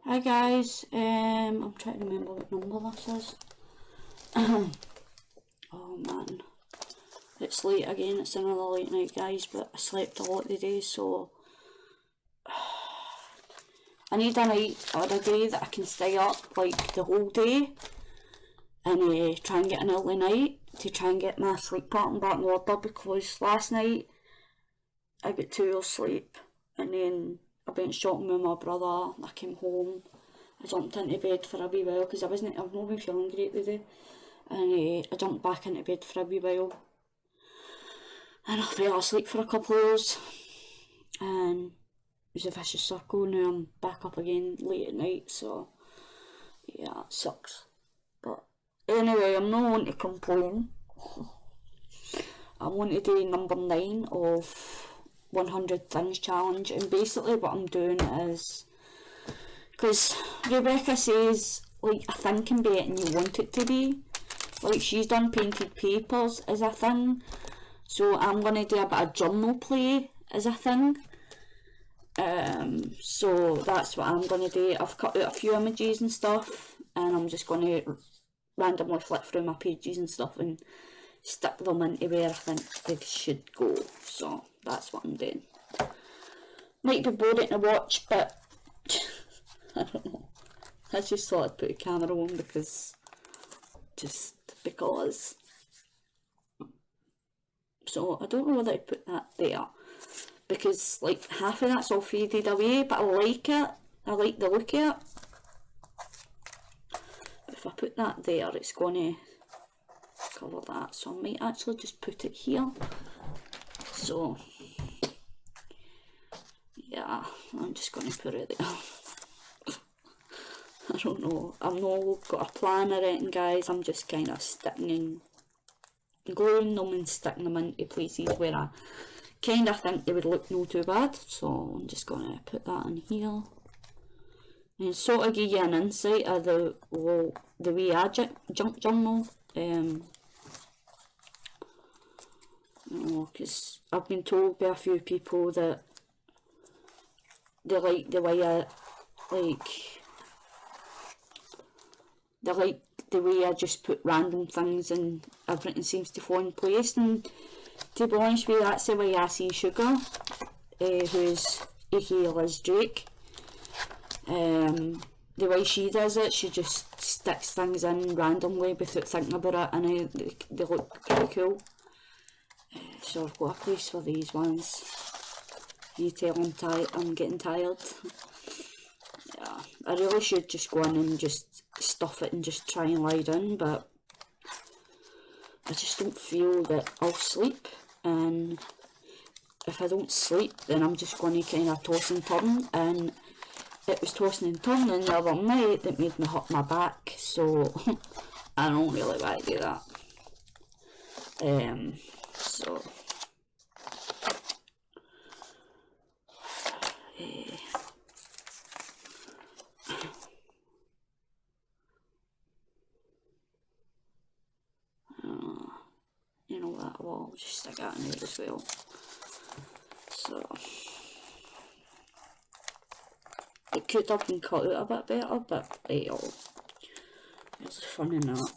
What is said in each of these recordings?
Hi guys, I'm trying to remember what number this is. Oh man, it's late again, it's another late night guys, but I slept a lot today, so I need a night or a day that I can stay up like the whole day and try and get an early night to try and get my sleep pattern back in order, because last night I got 2 hours sleep and then I went shopping with my brother. I came home, I jumped into bed for a wee while because I've not been feeling great today, and I jumped back into bed for a wee while and I fell asleep for a couple of hours and it was a vicious circle. Now I'm back up again late at night, so yeah, it sucks. But anyway, I'm not one to complain. I'm on to do number 9 of 100 things challenge, and basically what I'm doing is, because Rebecca says like a thing can be anything you want it to be, like she's done painted papers as a thing, so I'm going to do a bit of journal play as a thing. So that's what I'm going to do. I've cut out a few images and stuff and I'm just going to randomly flip through my pages and stuff and stick them into where I think they should go. So that's what I'm doing. Might be boring to watch, but I don't know. I just thought I'd put a camera on because so I don't know whether to put that there, because like half of that's all faded away, but I like it. I like the look of it. But if I put that there, it's going to cover that, so I might actually just put it here. So yeah, I'm just going to put it there. I don't know, I've not got a plan or anything guys, I'm just kind of gluing them and sticking them into places where I kind of think they would look no too bad. So I'm just going to put that in here and sort of give you an insight of the way I junk journal. You know, because I've been told by a few people that they like the way I just put random things and everything seems to fall in place. And to be honest with you, that's the way I see Sugar, who's aka Liz Drake. The way she does it, she just sticks things in randomly without thinking about it, and they look pretty cool. So I've got a place for these ones. You tell I'm getting tired. Yeah, I really should just go in and just stuff it and just try and lie down, but I just don't feel that I'll sleep, and if I don't sleep then I'm just going to kind of toss and turn, and it was tossing and turning the other night that made me hurt my back, so I don't really want to do that. So you know what, well, I'll just stick that in there as well. So it could have been cut out a bit better, but there's fun in that.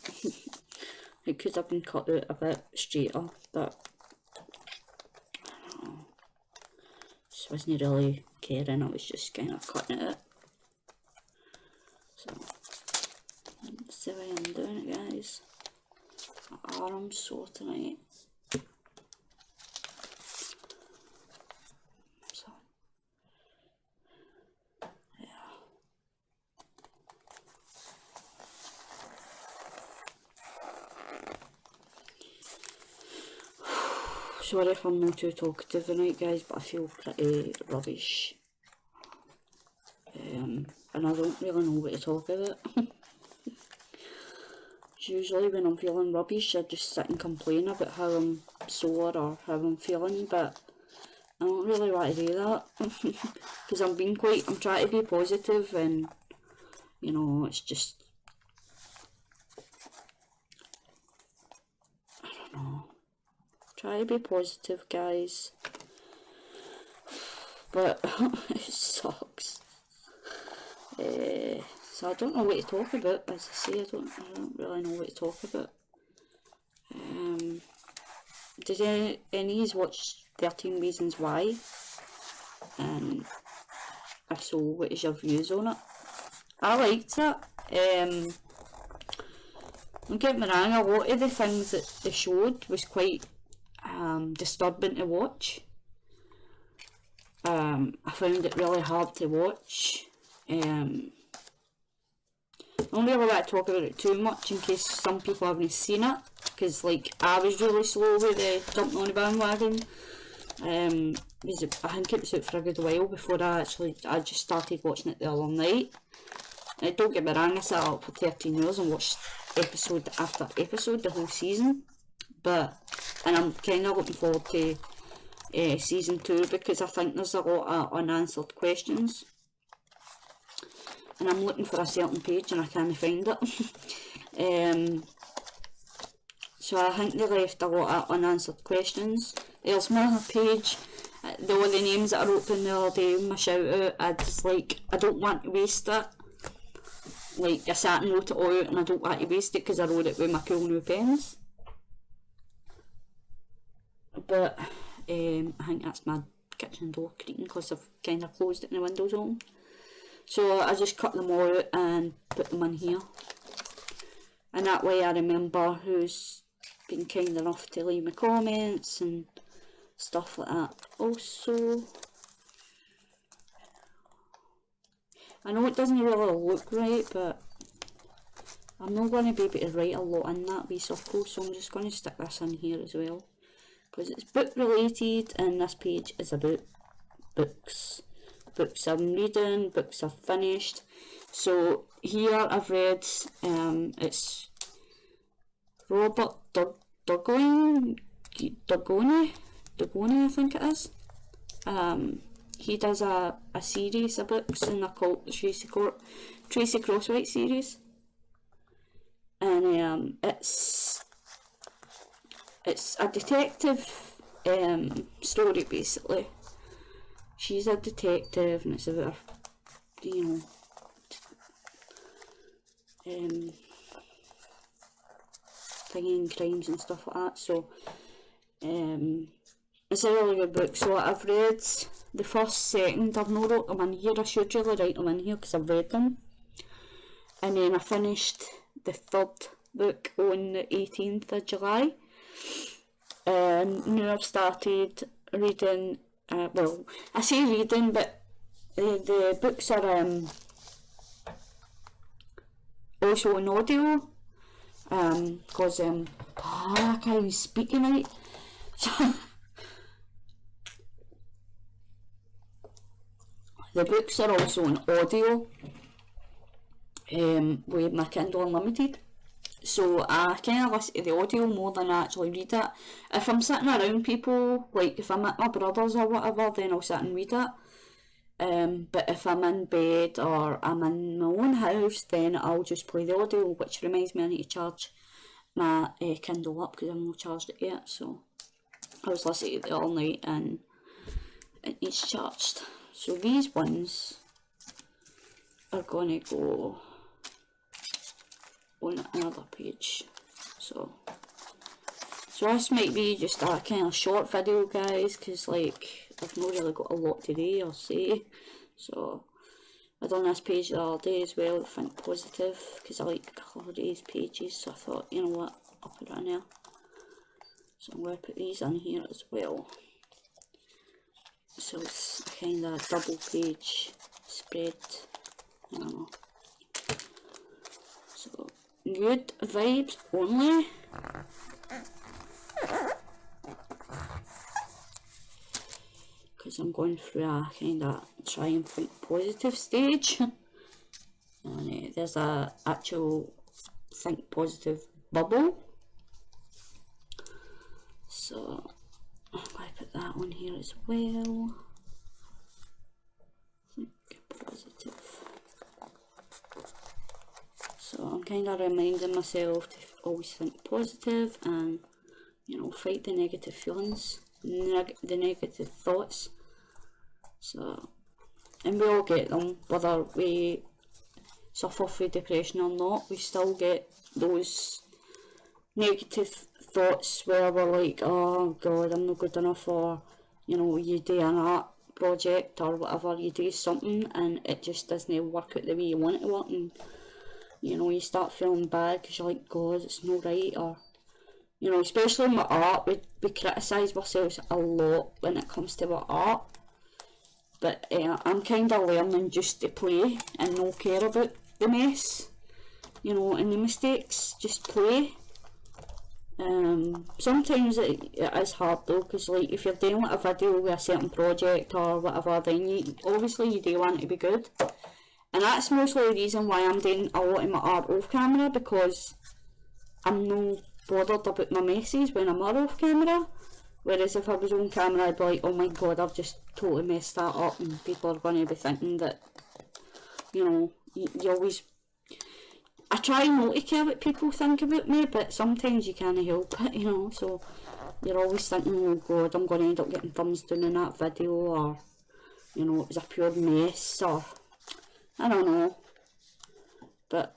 It could have been cut out a bit straighter, but I don't know. Just wasn't really caring, I was just kind of cutting it out. So that's the way I'm doing it guys. My arm's sore tonight. So yeah. Sorry if I'm not too talkative tonight guys, but I feel pretty rubbish. And I don't really know what to talk about. Usually when I'm feeling rubbish I just sit and complain about how I'm sore or how I'm feeling, but I don't really want to do that because I'm trying to be positive, and you know, it's just, I don't know, try to be positive guys, but it sucks. So I don't know what to talk about. As I say, I don't really know what to talk about. Did any of you watch 13 Reasons Why? And if so, what is your views on it? I liked it. Don't get me wrong, a lot of the things that they showed was quite disturbing to watch. I found it really hard to watch. I don't really want to talk about it too much in case some people haven't seen it, because like I was really slow with jumping on the bandwagon. I think it was out for a good while before I just started watching it the other night. Don't get me wrong, I sat up for 13 hours and watched episode after episode the whole season, and I'm kind of looking forward to season 2 because I think there's a lot of unanswered questions, and I'm looking for a certain page and I can't find it. So I think they left a lot of unanswered questions. There's my page, all the names that I wrote in the other day, my shout out, I don't want to waste it. Like, I sat and wrote it all out and I don't want to waste it because I wrote it with my cool new pens. But I think that's my kitchen door creaking because I've kind of closed it and the window's open. So I just cut them all out and put them in here. And that way I remember who's been kind enough to leave me comments and stuff like that. Also, I know it doesn't really look right, but I'm not going to be able to write a lot in that wee circle, so I'm just going to stick this in here as well, because it's book related and this page is about books. Books I'm reading, books I've finished. So here I've read, it's Robert Dugoni, I think it is. He does a series of books and they're called the Tracy Crosswhite series, and it's a detective story basically. She's a detective and it's about, thinking crimes and stuff like that. So it's a really good book. So I've read the first, second, I've not wrote them in here. I should really write them in here because I've read them. And then I finished the third book on the 18th of July. And now I've started reading, well, I say reading, but the books are also on audio. Because I can't even speak tonight. So the books are also on audio with my Kindle Unlimited, so I kind of listen to the audio more than I actually read it. If I'm sitting around people, like if I'm at my brother's or whatever, then I'll sit and read it. But if I'm in bed or I'm in my own house, then I'll just play the audio, which reminds me I need to charge my Kindle up because I've not charged it yet. So I was listening to it all night and it needs charged. So these ones are going to go on another page. So this might be just a kind of short video, guys, because like I've not really got a lot today or say. So I done this page the other day as well, Think Positive, because I like the colour of these pages, so I thought, you know what, I'll put it in there. So I'm going to put these in here as well. So it's a kind of double page spread, I don't know. So, good vibes only. Because I'm going through a kind of try and think positive stage. And there's a actual think positive bubble. So I'm going to put that one here as well. Think positive. So I'm kind of reminding myself to always think positive and, you know, fight the negative feelings, the negative thoughts. So, and we all get them, whether we suffer from depression or not, we still get those negative thoughts where we're like, oh god, I'm not good enough, or you know, you do an art project or whatever, you do something and it just doesn't work out the way you want it to work, and you know, you start feeling bad because you're like, god, it's not right. Or you know, especially with art, we criticise ourselves a lot when it comes to our art, but I'm kind of learning just to play and not care about the mess, you know, and the mistakes, just play. Sometimes it is hard though, because like if you're doing like a video with a certain project or whatever, then you obviously you do want it to be good, and that's mostly the reason why I'm doing a lot of my art off camera, because I'm no bothered about my messes when I'm off camera. Whereas if I was on camera, I'd be like, oh my god, I've just totally messed that up, and people are going to be thinking that, you know, you always, I try not to care what people think about me, but sometimes you can't help it, you know, so you're always thinking, oh god, I'm going to end up getting thumbs down in that video, or, you know, it was a pure mess, or, I don't know, but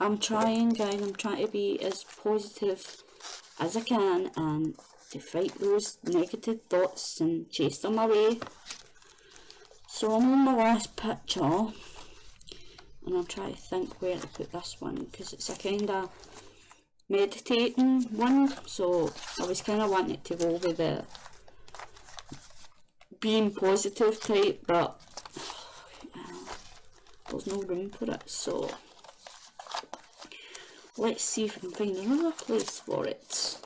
I'm trying, guys, I'm trying to be as positive as I can, and to fight those negative thoughts and chase them away. So I'm on my last picture, and I'm trying to think where to put this one, because it's a kind of meditating one, so I was kind of wanting it to go with the being positive type, but there's no room for it, so let's see if I can find another place for it.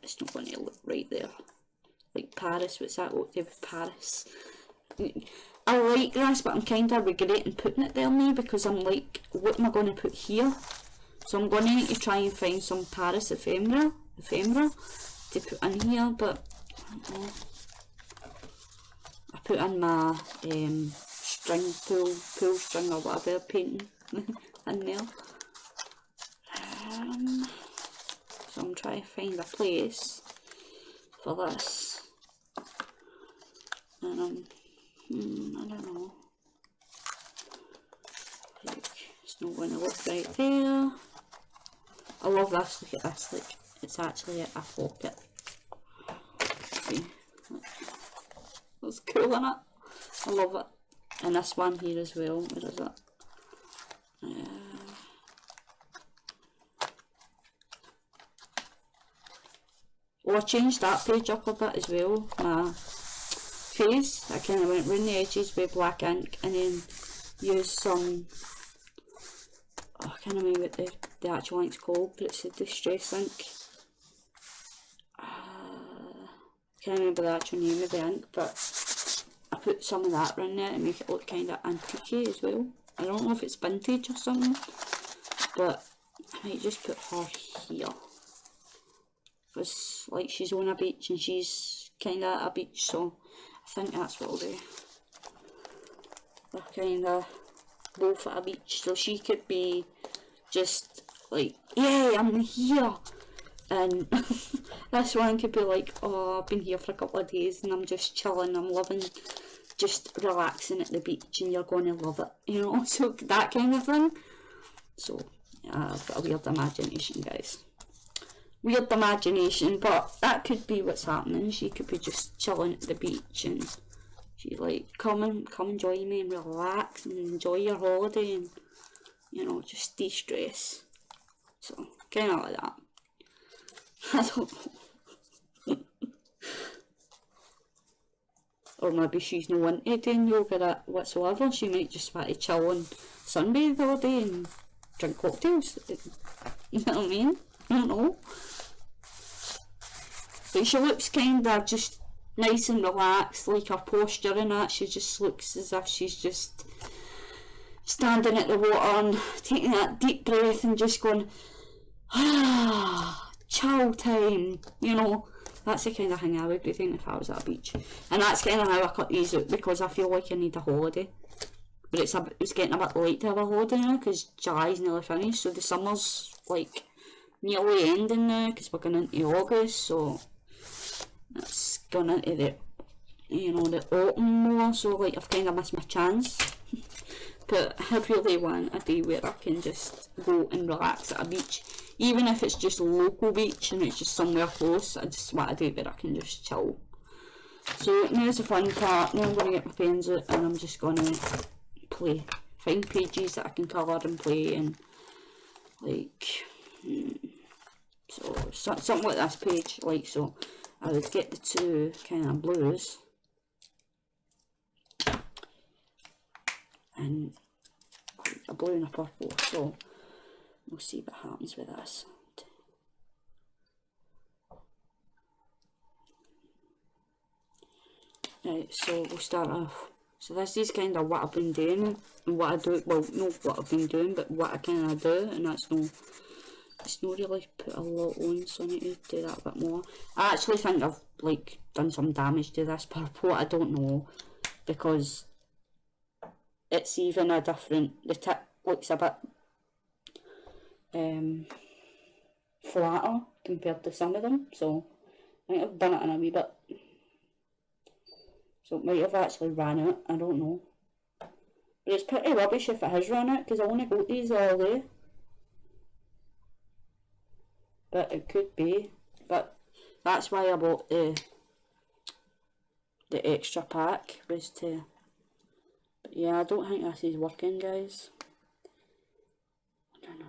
It's not going to look right there. Like Paris, what's that look like with Paris? I like this, but I'm kind of regretting putting it there now, because I'm like, what am I going to put here? So I'm going to need to try and find some Paris ephemera to put in here, but I don't know. I put in my string, pool string or whatever painting in there. So I'm trying to find a place for this, and I don't know, like, it's not going to look right there. I love this, look at this, like, it's actually a pocket. See, that's cool, isn't it? I love it. And this one here as well, where is it? I changed that page up a bit as well, my face. I kind of went round the edges with black ink and then used some, I can't remember what the actual ink's called, but it's a distress ink. I can't remember the actual name of the ink, but I put some of that in there to make it look kind of antique as well. I don't know if it's vintage or something, but I might just put her here. Because like she's on a beach and she's kind of at a beach, so I think that's what I'll do. They're kind of both at a beach, so she could be just like, yeah, I'm here, and this one could be like, oh, I've been here for a couple of days and I'm just chilling, I'm loving just relaxing at the beach, and you're going to love it, you know, so that kind of thing. So yeah, I've got a weird imagination, guys. Weird imagination, but that could be what's happening. She could be just chilling at the beach and she's like, come join me and relax and enjoy your holiday and, you know, just de-stress. So, kind of like that. I don't know. Or maybe she's not wanting to do yoga whatsoever. She might just want to chill and sunbathe all day and drink cocktails. You know what I mean? I don't know. But she looks kind of just nice and relaxed, like her posture and that. She just looks as if she's just standing at the water and taking that deep breath and just going, ah, chill time, you know. That's the kind of thing I would be thinking if I was at a beach. And that's kind of how I cut these out, because I feel like I need a holiday. But it's getting a bit late to have a holiday now, because July's nearly finished, so the summer's like nearly ending now, because we're going into August, so that's going into the you know, the autumn more, so like I've kind of missed my chance. But I really want a day where I can just go and relax at a beach, even if it's just a local beach and it's just somewhere close. I just want a day where I can just chill. So now's the fun part. Now I'm going to get my pens out and I'm just going to play, find pages that I can colour and play, and like so something like this page. Like, so I would get the two kind of blues and a blue and a purple, so we'll see what happens with this. Right, so we'll start off. So this is kind of what I've been doing and what I do, well, not what I've been doing, but what I kind of do, and that's no, it's not really put a lot on, so I need to do that a bit more. I actually think I've like done some damage to this purple, I don't know, because it's even a different, the tip looks a bit flatter compared to some of them, so I think I've done it in a wee bit. So it might have actually ran out, I don't know. But it's pretty rubbish if it has run out, because I only got these all day. But it could be. But that's why I bought the extra pack, was to... But yeah, I don't think this is working, guys. I don't know.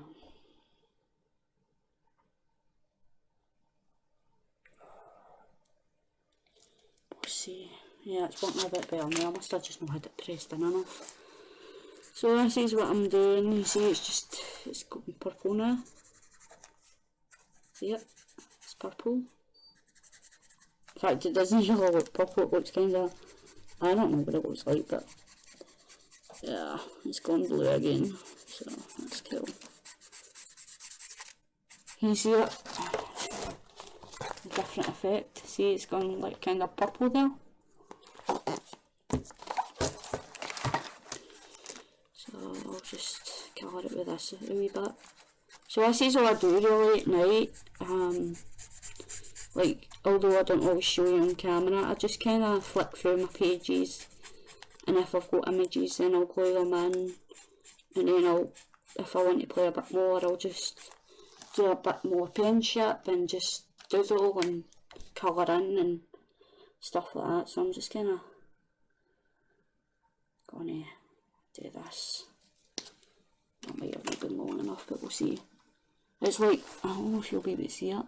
We'll see. Yeah, it's working a bit better now. I must have just not had it pressed in enough. So this is what I'm doing. You see, it's got purple now. Yep, it's purple. In fact, it doesn't really look purple. It looks kind of, I don't know what it looks like, but yeah, it's gone blue again. So that's cool. Can you see it? A different effect. See, it's gone like kind of purple there. I'll just colour it with this a wee bit. So this is all I do really at night. Like, although I don't always show you on camera, I just kind of flick through my pages, and if I've got images then I'll glue them in, and then if I want to play a bit more, I'll just do a bit more penmanship and just doodle and colour in and stuff like that. So I'm just kind of going to do this. That might have not been long enough, but we'll see. It's like, I don't know if you'll be able to see it,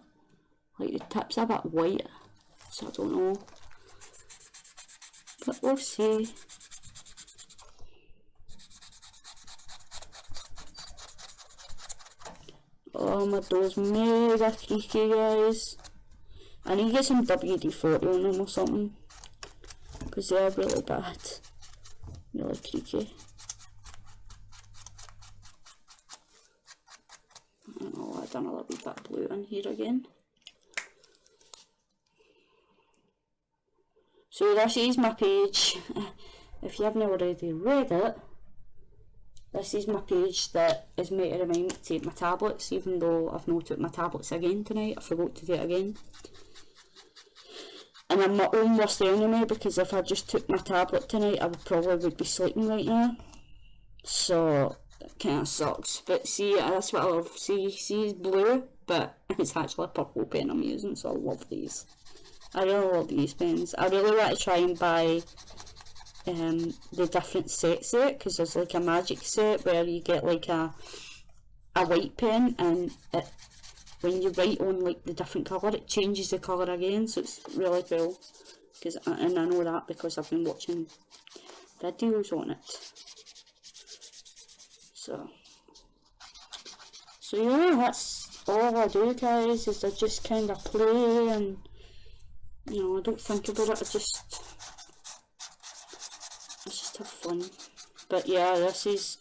like the tip's a bit white, so I don't know, but we'll see. Oh, my door's mega creaky, guys. I need to get some WD-40 on them or something, because they're really bad, really creaky. I've done a little bit of blue in here again. So this is my page. If you haven't already read it, this is my page that is made to remind me to take my tablets, even though I've not took my tablets again tonight. I forgot to do it again. And I'm my own worst enemy, because if I just took my tablet tonight, I would be sleeping right now. So it kind of sucks. But see, that's what I love. See it's blue, but it's actually a purple pen I'm using, so I love these. I really love these pens. I really want to try and buy the different sets there, because there's like a magic set where you get like a white pen, and when you write on like the different colour, it changes the colour again, so it's really cool. And I know that because I've been watching videos on it. So yeah, that's all I do, guys, is I just kind of play, and you know, I don't think about it, I just have fun. But yeah, this here's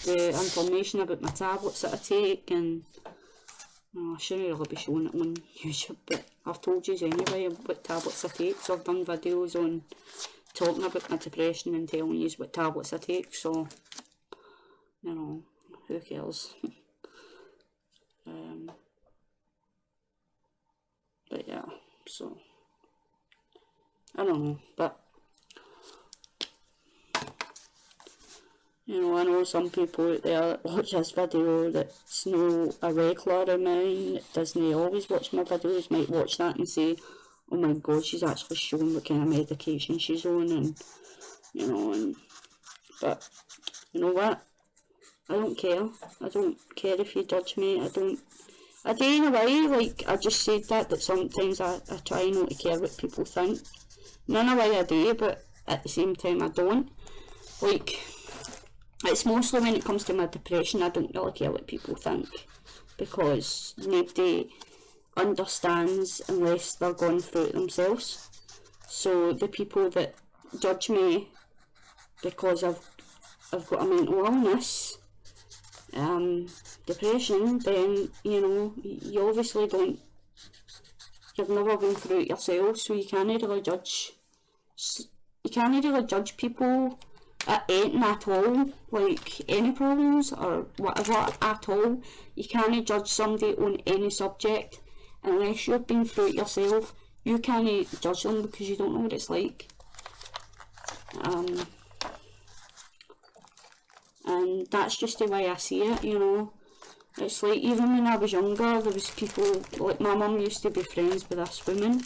the information about my tablets that I take, and I shouldn't really be showing it on YouTube, but I've told you anyway what tablets I take, so I've done videos on talking about my depression and telling you what tablets I take, so you know, who cares. But yeah, so I don't know, but you know, I know some people out there that watch this video that's no a regular of mine, that doesn't always watch my videos, might watch that and say, oh my god, she's actually showing what kind of medication she's on, and you know, but you know what? I don't care. I don't care if you judge me. I do in a way, like I just said that sometimes I try not to care what people think. None of way I do, but at the same time I don't. Like, it's mostly when it comes to my depression, I don't really care what people think, because nobody understands unless they're going through it themselves. So the people that judge me because I've got a mental illness, depression, then you know, you obviously don't, you've never been through it yourself, so you can't really judge people at anything at all, like any problems or whatever at all. You can't judge somebody on any subject unless you've been through it yourself. You can't judge them because you don't know what it's like. And that's just the way I see it, you know. It's like, even when I was younger, there was people, like my mum used to be friends with this woman,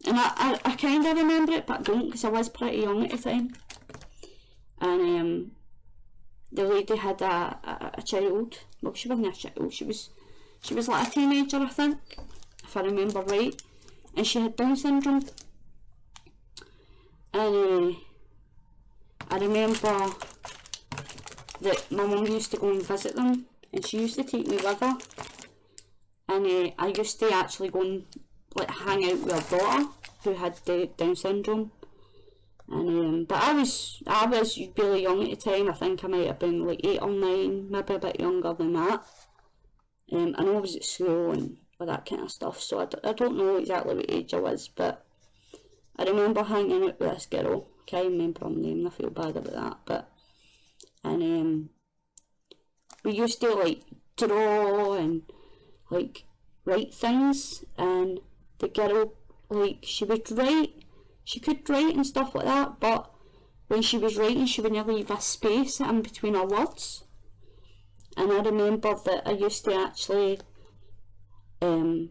and I kind of remember it, but I don't, because I was pretty young at the time. And the lady had a child. Well, she wasn't a child, she was like a teenager, I think, if I remember right, and she had Down syndrome. And I remember that my mum used to go and visit them, and she used to take me with her, and I used to actually go and like hang out with her daughter who had Down syndrome. And but I was really young at the time. I think I might have been like 8 or 9, maybe a bit younger than that. I know I was at school and all that kind of stuff, so I don't know exactly what age I was, but I remember hanging out with this girl. Can't remember her name, I feel bad about that, but and we used to like draw and like write things, and the girl, like, she could write and stuff like that, but when she was writing she would never leave a space in between her words. And I remember that I used to actually try and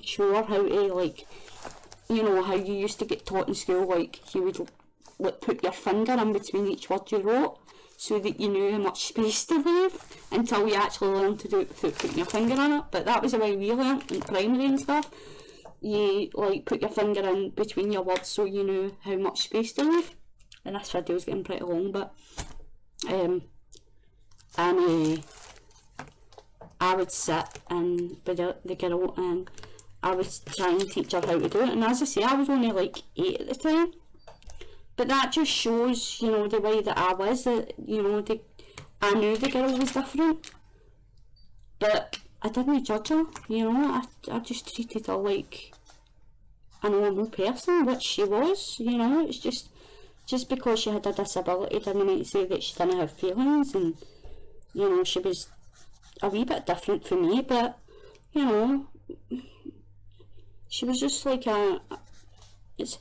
show her how to, like, you know how you used to get taught in school, like you would like put your finger in between each word you wrote, so that you knew how much space to leave, until you actually learned to do it without putting your finger in it. But that was the way we learnt in primary and stuff. You like put your finger in between your words so you knew how much space to leave. And this video's getting pretty long, but I would sit and with the girl, and I would try and teach her how to do it. And as I say, I was only like 8 at the time, but that just shows, you know, the way that I was, that, you know, I knew the girl was different, but I didn't judge her, you know. I just treated her like a normal person, which she was, you know. It's just because she had a disability didn't mean to say that she didn't have feelings, and, you know, she was a wee bit different from me, but, you know, she was just like it's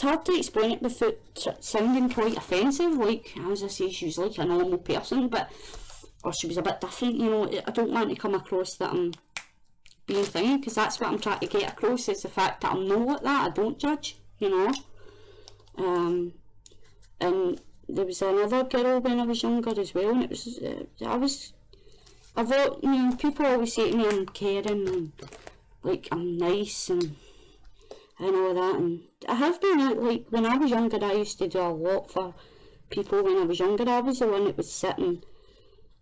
hard to explain it without sounding quite offensive. Like, as I say, she was like a normal person, or she was a bit different, you know. I don't want to come across that I'm being thingy, because that's what I'm trying to get across, is the fact that I'm not like that. I don't judge, you know. And there was another girl when I was younger as well, and it was, I thought, you know, people always say to me I'm caring and like I'm nice and all that, and I have been out, like when I was younger I used to do a lot for people. When I was younger I was the one that was sitting,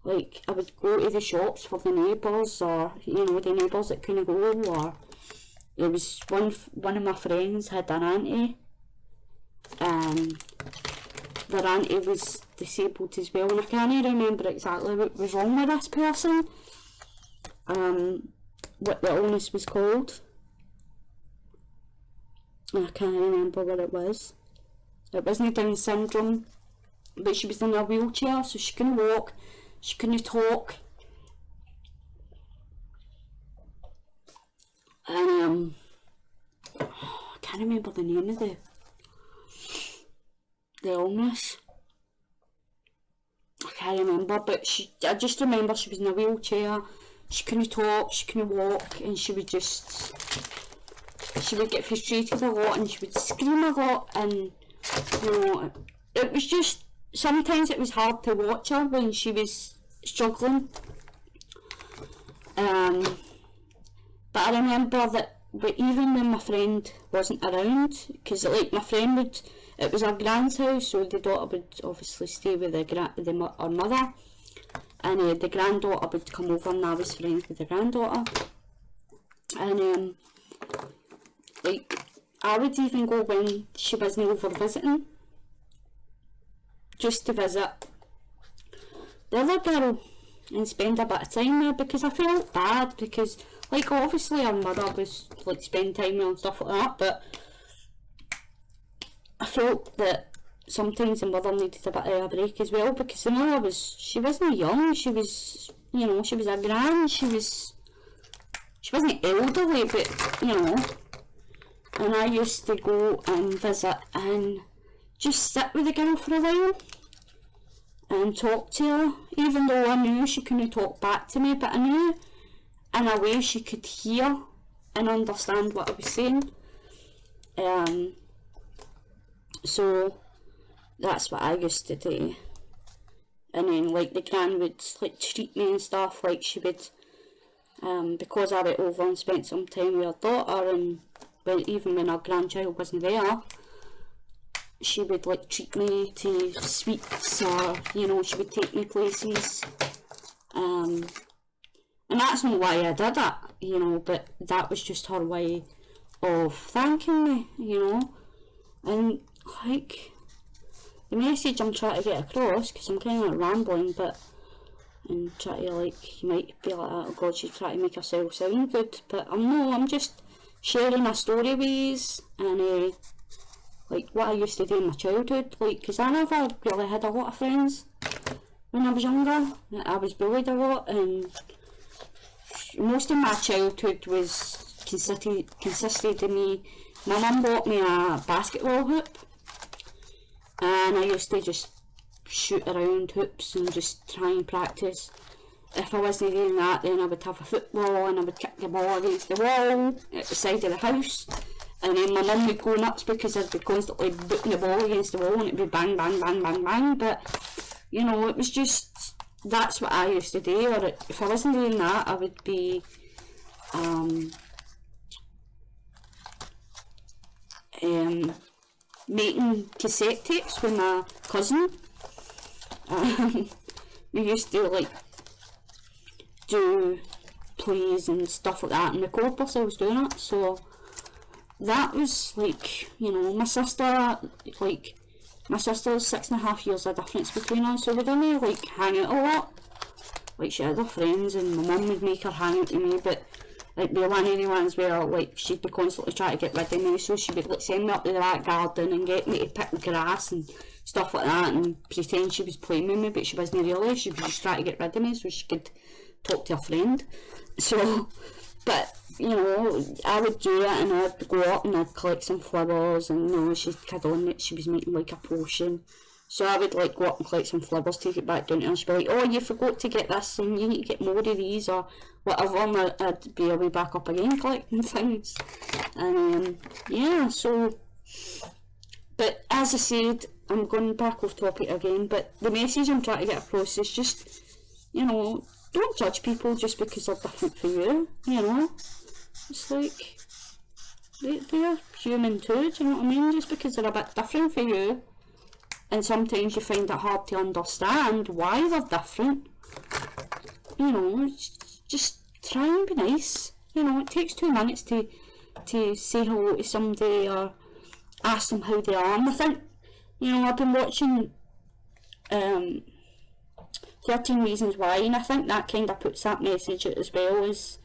like I would go to the shops for the neighbours, or, you know, the neighbours that couldn't go, or there was one of my friends had an auntie, and their auntie was disabled as well, and I can't remember exactly what was wrong with this person, what the illness was called. I can't remember what it was. It wasn't Down syndrome, but she was in a wheelchair, so she couldn't walk, she couldn't talk, and I can't remember the name of the illness. I can't remember, but I just remember she was in a wheelchair, she couldn't talk, she couldn't walk, and she would get frustrated a lot and she would scream a lot, and you know, it was just, sometimes it was hard to watch her when she was struggling. But I remember that, but even when my friend wasn't around, because like my friend it was her grand's house, so the daughter would obviously stay with her mother, and the granddaughter would come over, and I was friends with the granddaughter, and like I would even go when she wasn't over visiting, just to visit the other girl and spend a bit of time there, because I felt bad, because like obviously her mother was like spending time with her and stuff like that, but I felt that sometimes the mother needed a bit of a break as well, because the mother she wasn't young, she was, you know, she was a gran, she wasn't elderly, but you know, and I used to go and visit and just sit with the girl for a while and talk to her, even though I knew she couldn't talk back to me, but I knew in a way she could hear and understand what I was saying. So that's what I used to do. And then like the gran would like treat me and stuff, like she would, because I went over and spent some time with her daughter, and even when our grandchild wasn't there, she would like treat me to sweets, or you know, she would take me places, and that's not why I did it, you know, but that was just her way of thanking me, you know. And like the message I'm trying to get across, because I'm kind of like rambling, but and try to like, you might be like, oh god, she's trying to make herself sound good, but I'm just sharing my story ways, and like what I used to do in my childhood, like, because I never really had a lot of friends when I was younger. I was bullied a lot, and most of my childhood was consisted of me. My mum bought me a basketball hoop, and I used to just shoot around hoops and just try and practice. If I wasn't doing that, then I would have a football and I would kick the ball against the wall at the side of the house, and then my mum would go nuts because I'd be constantly booting the ball against the wall and it'd be bang bang bang bang bang. But you know, it was just, that's what I used to do. Or if I wasn't doing that, I would be making cassette tapes with my cousin. We used to like do plays and stuff like that and record ourselves doing it. So that was like, you know, my sister's 6.5 years of difference between us, so we'd only like hang out a lot. Like she had her friends and my mum would make her hang out with me, but like we were one of the ones where like she'd be constantly trying to get rid of me, so she would like send me up to the back garden and get me to pick grass and stuff like that and pretend she was playing with me, but she wasn't really. She was just trying to get rid of me so she could talk to a friend. So, but you know, I would do it and I'd go up and I'd collect some flowers, and you know, she'd cuddle on it, she was making like a potion. So I would like go up and collect some flowers, take it back down to her, and she'd be like, oh, you forgot to get this and you need to get more of these or whatever, and I'd be away back up again collecting things. And yeah, so, but as I said, I'm going back off topic again, but the message I'm trying to get across is just, you know, don't judge people just because they're different for you, you know. It's like, they're human too, do you know what I mean? Just because they're a bit different for you, and sometimes you find it hard to understand why they're different, you know, just try and be nice. You know, it takes 2 minutes to say hello to somebody or ask them how they are. And I think, you know, I've been watching 13 Reasons Why, and I think that kind of puts that message out as well, as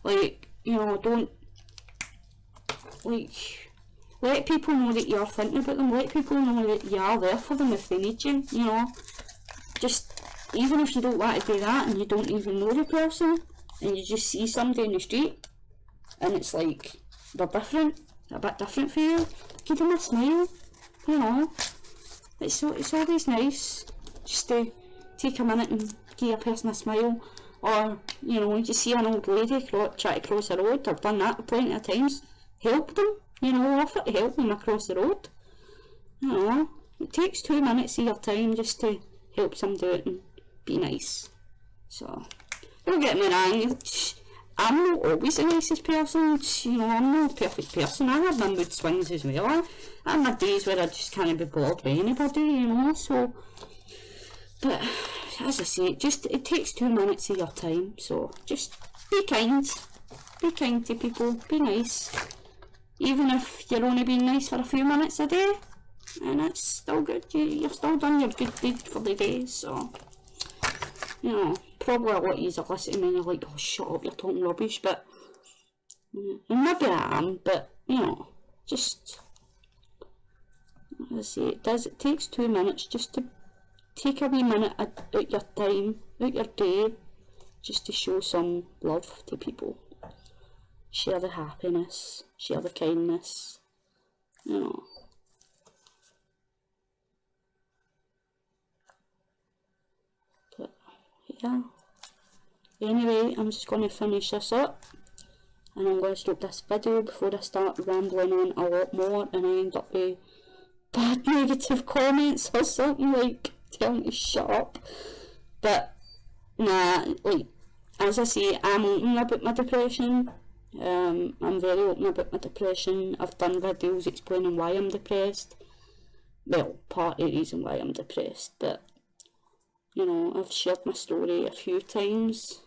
like, you know, don't like, let people know that you're thinking about them, let people know that you are there for them if they need you, you know. Just, even if you don't want to do that and you don't even know the person and you just see somebody in the street and it's like they're different, a bit different for you, give them a smile, you know. It's always nice just to take a minute and give a person a smile. Or, you know, you see an old lady try to cross the road, I've done that plenty of times, help them, you know, offer to help them across the road. You know, it takes 2 minutes of your time just to help somebody out and be nice. So, don't get me wrong, I'm not always the nicest person, you know, I'm not a perfect person. I have my mood swings as well. I have my days where I just can't be bothered with anybody, you know, so, but as I say, it takes 2 minutes of your time, so just be kind to people, be nice, even if you're only being nice for a few minutes a day, and it's still good, you've still done your good deed for the day. So, you know, probably a lot of yous are listening and you're like, oh shut up, you're talking rubbish, but, and maybe I am, but, you know, just, as I say, it takes 2 minutes just to take a wee minute out your time, out your day, just to show some love to people. Share the happiness, share the kindness, you know. But, yeah. Anyway, I'm just going to finish this up, and I'm going to stop this video before I start rambling on a lot more and I end up with bad negative comments or something like telling me to shut up. But nah, like, as I say, I'm open about my depression. I'm very open about my depression. I've done videos explaining why I'm depressed. Well, part of the reason why I'm depressed, but you know, I've shared my story a few times.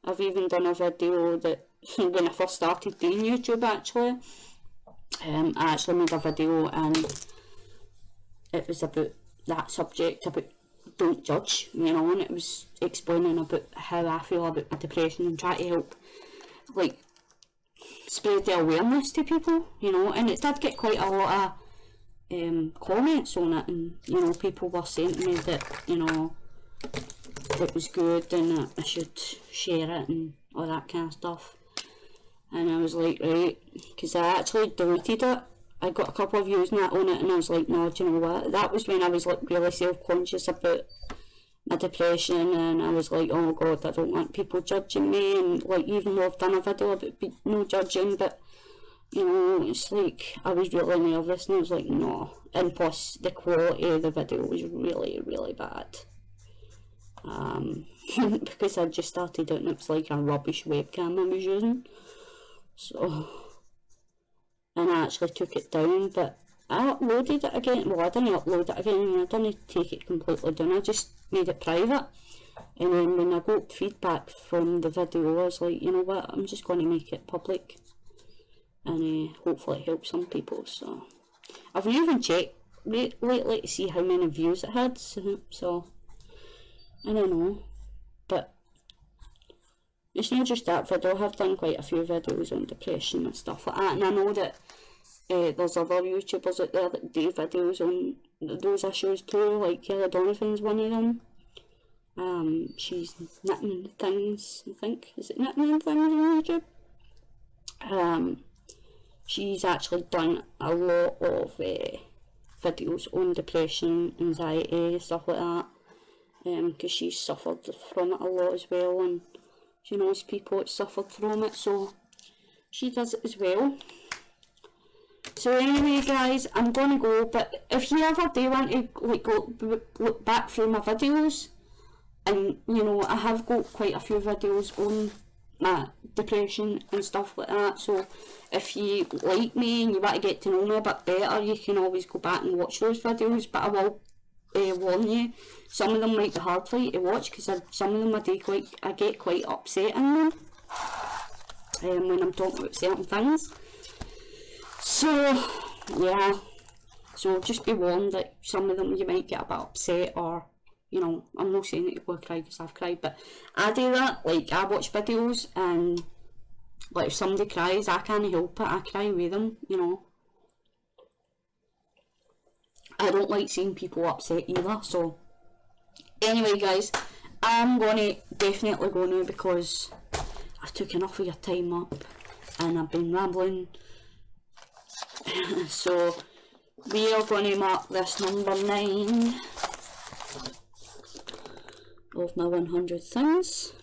I've even done a video that when I first started doing YouTube actually. I actually made a video and it was about that subject, about don't judge, you know, and it was explaining about how I feel about my depression and try to help, like, spread the awareness to people, you know, and it did get quite a lot of comments on it, and, you know, people were saying to me that, you know, it was good and that I should share it and all that kind of stuff. And I was like, right, because I actually deleted it. I got a couple of views on it and I was like, no, do you know what, that was when I was like really self-conscious about my depression, and I was like, oh god, I don't want people judging me, and like, even though I've done a video about no judging, but you know, it's like, I was really nervous and I was like, no, and plus the quality of the video was really, really bad. Because I just started it and it was like a rubbish webcam I was using, so, and I actually took it down, but I uploaded it again. Well, I didn't upload it again, I didn't take it completely down, I just made it private. And then when I got feedback from the video, I was like, you know what, I'm just going to make it public, and hopefully it helps some people. So I've even checked lately to see how many views it had, so I don't know, but it's not just that video. I have done quite a few videos on depression and stuff like that, and I know that there's other YouTubers out there that do videos on those issues too, like Kelly Donovan's one of them. She's Knitting Things, I think. Is it Knitting Things on YouTube? She's actually done a lot of videos on depression, anxiety, stuff like that, because she's suffered from it a lot as well, and she knows people that suffered from it, so she does it as well. So anyway guys, I'm going to go, but if you ever do want to like go look back through my videos, and you know, I have got quite a few videos on my depression and stuff like that, so if you like me and you want to get to know me a bit better, you can always go back and watch those videos. But I will warn you, some of them might be hard for you to watch, because some of them I get quite upset in them when I'm talking about certain things. So yeah, so just be warned that some of them you might get a bit upset, or you know, I'm not saying that you go cry because I've cried, but I do that. Like, I watch videos and like if somebody cries, I can't help it, I cry with them, you know. I don't like seeing people upset either. So anyway guys, I'm gonna definitely go now, because I've took enough of your time up and I've been rambling So we are going to mark this number 9 of my 100 things.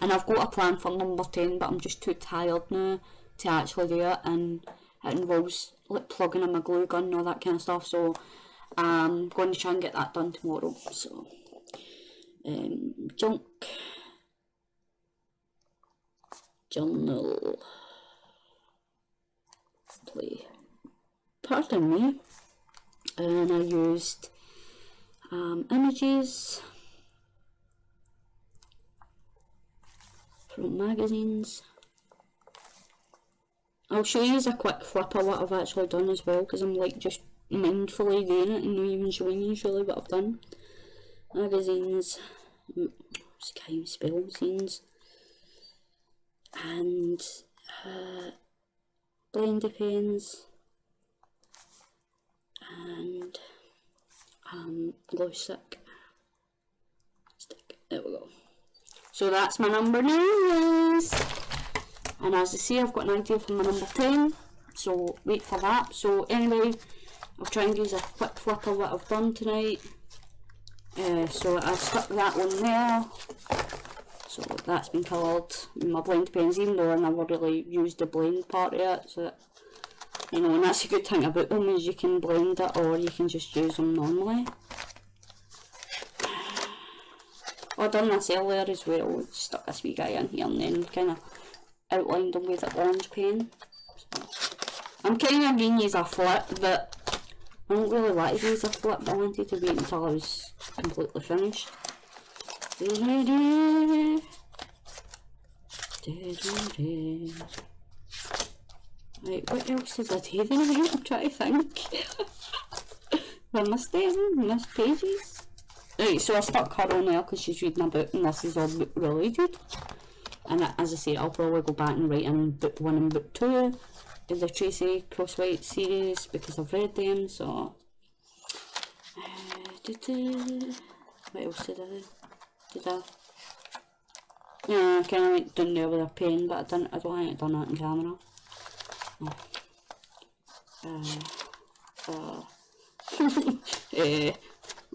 And I've got a plan for number 10, but I'm just too tired now to actually do it, and it involves like plugging in my glue gun and all that kind of stuff, so I'm going to try and get that done tomorrow. So junk journal play, pardon me, and I used images from magazines. I'll show you a quick flip of what I've actually done as well, because I'm like just mindfully doing it and not even showing you really what I've done. Magazines, can't even spell scenes, and blender pens, and glow stick. There we go. So that's my number 9, guys. And as I say, I've got an idea for my number 10, so wait for that. So anyway, I'll try and use a quick flip of what I've done tonight. So I've stuck that one there, so that's been coloured. My blend pens, even though I never really used the blend part of it, so that, you know, and that's a good thing about them, is you can blend it or you can just use them normally. I've done this earlier as well, stuck this wee guy in here and then kind of outlined them with an orange pen. So I'm kind of being used a flip, but I don't really like to use a flip. I wanted to wait until I was completely finished. Right, what else did I do then? I'm trying to think. I missed them, missed pages. Right, so I stuck her on there because she's reading a book and this is all book related. And as I say, I'll probably go back and write in book 1 and book 2 of the Tracy Crosswhite series because I've read them, so... what else did I do? Yeah, I kind of went down there with a pen, but I don't think I've done that in camera.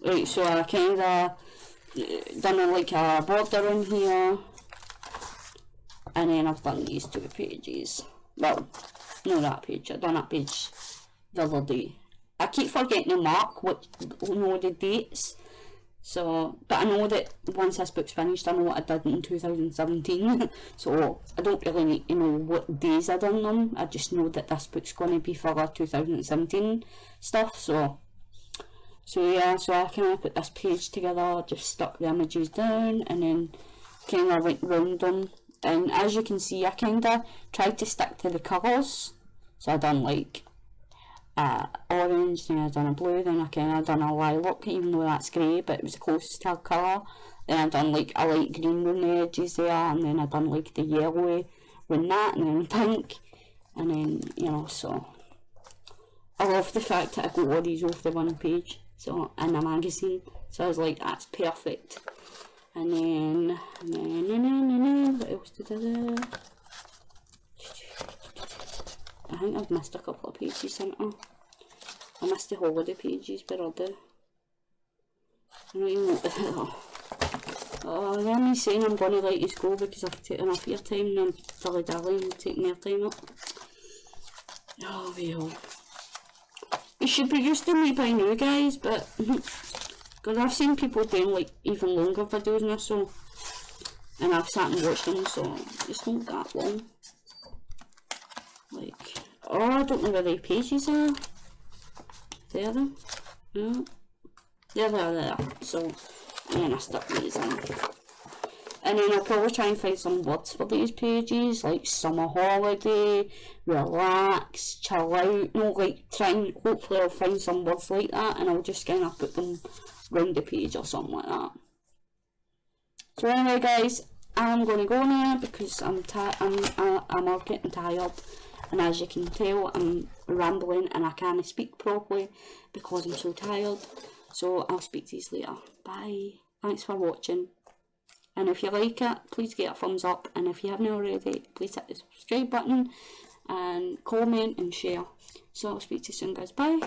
Right, so I kind of done like a border in here, and then I've done these 2 pages. Well, no, that page. I've done that page the other day. I keep forgetting to mark the dates. So, but I know that once this book's finished, I know what I did in 2017. So I don't really need to know what days I done them. I just know that this book's going to be for 2017 stuff. So yeah, so I kind of put this page together, just stuck the images down, and then kind of went round them. And as you can see, I kind of tried to stick to the colours. So I done like orange, then I done a blue, then I kind of done a lilac, even though that's grey, but it was the closest to a colour. Then I done like a light green on the edges there, and then I done like the yellow on that, and then pink, and then, you know, so I love the fact that I got all these off the one page, so in a magazine. So I was like, that's perfect. And then what else did I do? I think I've missed a couple of pages, haven't I? I missed the holiday pages, but I'll do. I don't even know. Oh, they're me saying I'm going to let you go because I've taken up your time and I'm dilly-dallying and taking their time up. Oh, well. You should be used to me by now, guys, but... Because I've seen people doing like even longer videos and so, and I've sat and watched them, so it's not that long. Like, oh, I don't know where the pages are. There then? No. There. So, and then I stuck these in. And then I'll probably try and find some words for these pages, like summer holiday, relax, chill out, no, like try and, hopefully I'll find some words like that and I'll just kind of put them round the page or something like that. So anyway guys, I'm going to go now because I'm getting tired, and as you can tell I'm rambling and I can't speak properly because I'm so tired. So I'll speak to you later. Bye. Thanks for watching. And if you like it, please get a thumbs up, and if you haven't already, please hit the subscribe button and comment and share. So I'll speak to you soon, guys. Bye.